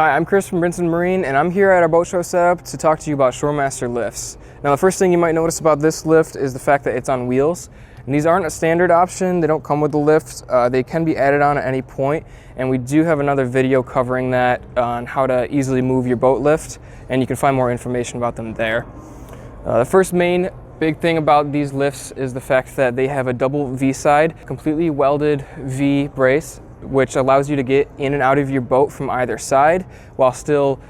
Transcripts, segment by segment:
Hi, I'm Chris from Brinson Marine, and I'm here at our boat show setup to talk to you about ShoreMaster lifts. Now, the first thing you might notice about this lift is the fact that it's on wheels. And these aren't a standard option. They don't come with the lift. They can be added on at any point, and we do have another video covering that on how to easily move your boat lift, and you can find more information about them there. The first main big thing about these lifts is the fact that they have a double V-side, completely welded V brace, which allows you to get in and out of your boat from either side while still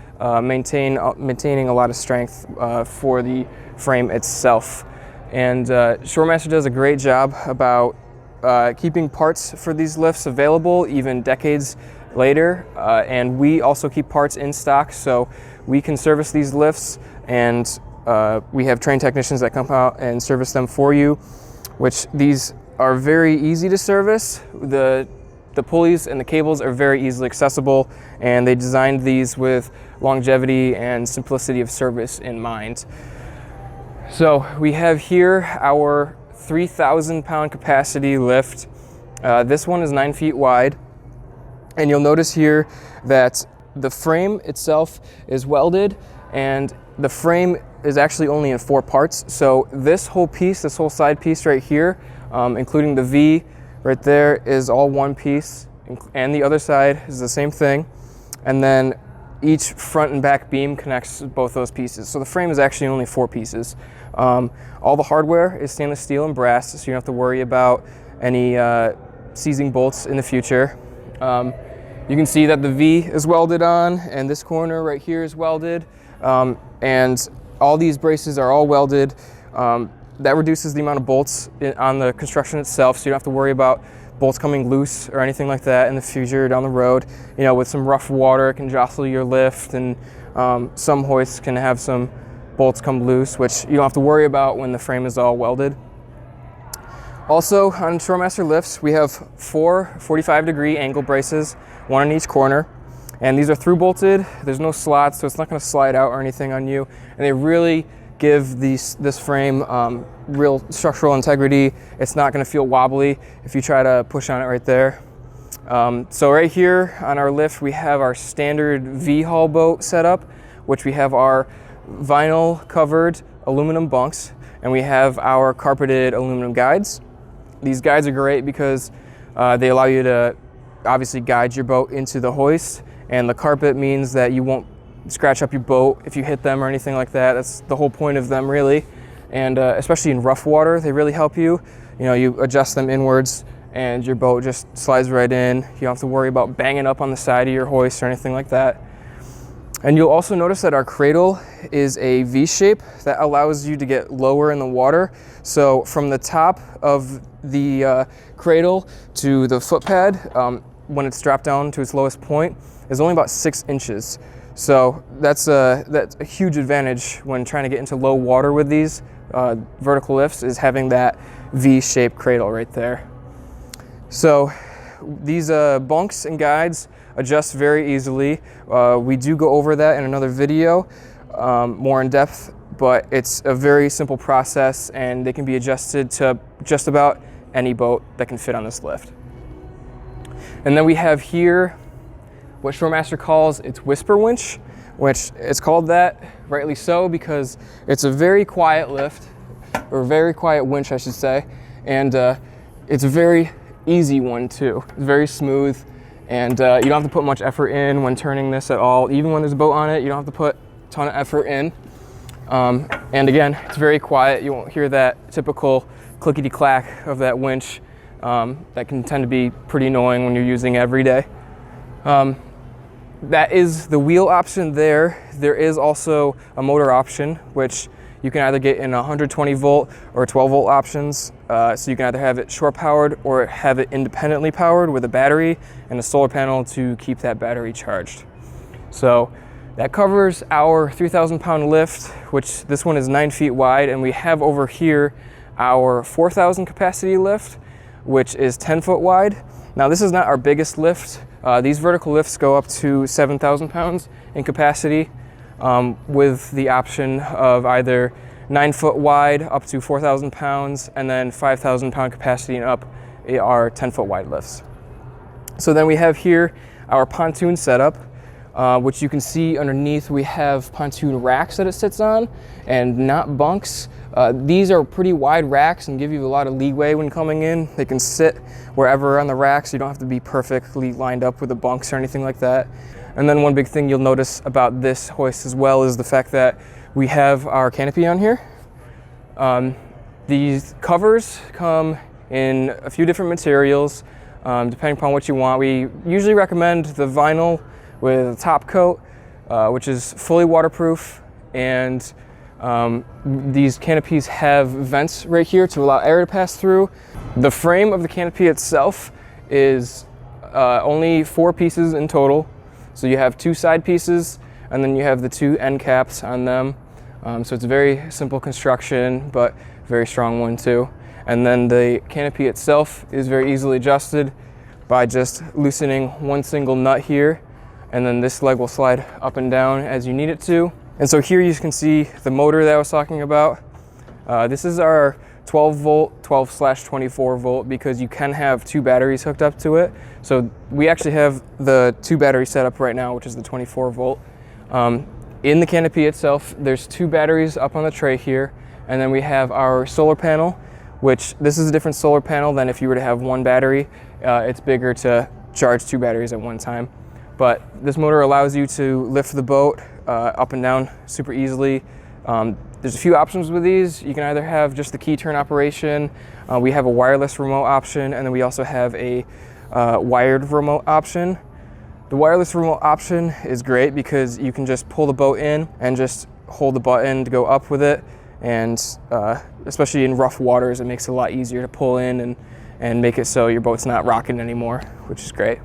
maintaining a lot of strength for the frame itself. And ShoreMaster does a great job about keeping parts for these lifts available even decades later, and we also keep parts in stock so we can service these lifts, and we have trained technicians that come out and service them for you, which these are very easy to service. The pulleys and the cables are very easily accessible, and they designed these with longevity and simplicity of service in mind. So we have here our 3,000 pound capacity lift. This one is 9 feet wide, and you'll notice here that the frame itself is welded, and the frame is actually only in 4 parts. So this whole piece, this whole side piece right here, including the V right there, is all one piece, and the other side is the same thing. And then each front and back beam connects both those pieces. So the frame is actually only 4 pieces. All the hardware is stainless steel and brass, so you don't have to worry about any seizing bolts in the future. You can see that the V is welded on, and this corner right here is welded, and all these braces are all welded. That reduces the amount of bolts on the construction itself, so you don't have to worry about bolts coming loose or anything like that in the future down the road. You know, with some rough water, it can jostle your lift, and some hoists can have some bolts come loose, which you don't have to worry about when the frame is all welded. Also, on ShoreMaster lifts, we have 4 45-degree angle braces, 1 on each corner, and these are through bolted. There's no slots, so it's not going to slide out or anything on you, and they really give this frame real structural integrity. It's not going to feel wobbly if you try to push on it right there. So right here on our lift, we have our standard V-hull boat setup, which we have our vinyl covered aluminum bunks, and we have our carpeted aluminum guides. These guides are great because they allow you to obviously guide your boat into the hoist, and the carpet means that you won't scratch up your boat if you hit them or anything like that. That's the whole point of them, really. And especially in rough water, they really help you. You know, you adjust them inwards and your boat just slides right in. You don't have to worry about banging up on the side of your hoist or anything like that. And you'll also notice that our cradle is a V shape that allows you to get lower in the water. So from the top of the cradle to the foot pad, when it's dropped down to its lowest point, is only about 6 inches. So that's a huge advantage when trying to get into low water with these vertical lifts, is having that V-shaped cradle right there. So these bunks and guides adjust very easily. We do go over that in another video more in depth, but it's a very simple process, and they can be adjusted to just about any boat that can fit on this lift. And then we have here what ShoreMaster calls its whisper winch, which it's called that, rightly so, because it's a very quiet lift, or very quiet winch, I should say, and it's a very easy one too. It's very smooth, and you don't have to put much effort in when turning this at all. Even when there's a boat on it, you don't have to put a ton of effort in. And again, it's very quiet. You won't hear that typical clickety-clack of that winch that can tend to be pretty annoying when you're using it every day. That is the wheel option there. There is also a motor option, which you can either get in 120 volt or 12 volt options. So you can either have it shore powered or have it independently powered with a battery and a solar panel to keep that battery charged. So that covers our 3,000 pound lift, which this one is 9 feet wide. And we have over here our 4,000 capacity lift, which is 10 foot wide. Now this is not our biggest lift. These vertical lifts go up to 7,000 pounds in capacity, with the option of either 9 foot wide up to 4,000 pounds, and then 5,000 pound capacity and up are 10 foot wide lifts. So then we have here our pontoon setup, which you can see underneath we have pontoon racks that it sits on and not bunks. These are pretty wide racks and give you a lot of leeway when coming in. They can sit wherever on the racks. You don't have to be perfectly lined up with the bunks or anything like that. And then one big thing you'll notice about this hoist as well is the fact that we have our canopy on here. These covers come in a few different materials, depending upon what you want. We usually recommend the vinyl with a top coat, which is fully waterproof, and these canopies have vents right here to allow air to pass through. The frame of the canopy itself is only 4 pieces in total. So you have 2 side pieces, and then you have the 2 end caps on them. So it's a very simple construction, but very strong one too. And then the canopy itself is very easily adjusted by just loosening one single nut here, and then this leg will slide up and down as you need it to. And so here you can see the motor that I was talking about. This is our 12 volt, 12/24 volt, because you can have 2 batteries hooked up to it. So we actually have the 2 battery setup right now, which is the 24 volt. In the canopy itself, there's 2 batteries up on the tray here, and then we have our solar panel, which this is a different solar panel than if you were to have 1 battery. It's bigger to charge 2 batteries at one time. But this motor allows you to lift the boat up and down super easily. There's a few options with these. You can either have just the key turn operation. We have a wireless remote option, and then we also have a wired remote option. The wireless remote option is great because you can just pull the boat in and just hold the button to go up with it. And especially in rough waters, it makes it a lot easier to pull in and make it so your boat's not rocking anymore, which is great.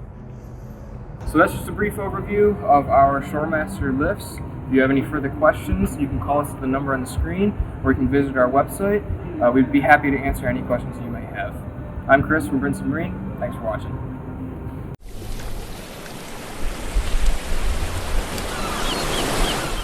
So that's just a brief overview of our ShoreMaster lifts. If you have any further questions, you can call us at the number on the screen, or you can visit our website. We'd be happy to answer any questions you may have. I'm Chris from Bunks Marine. Thanks for watching.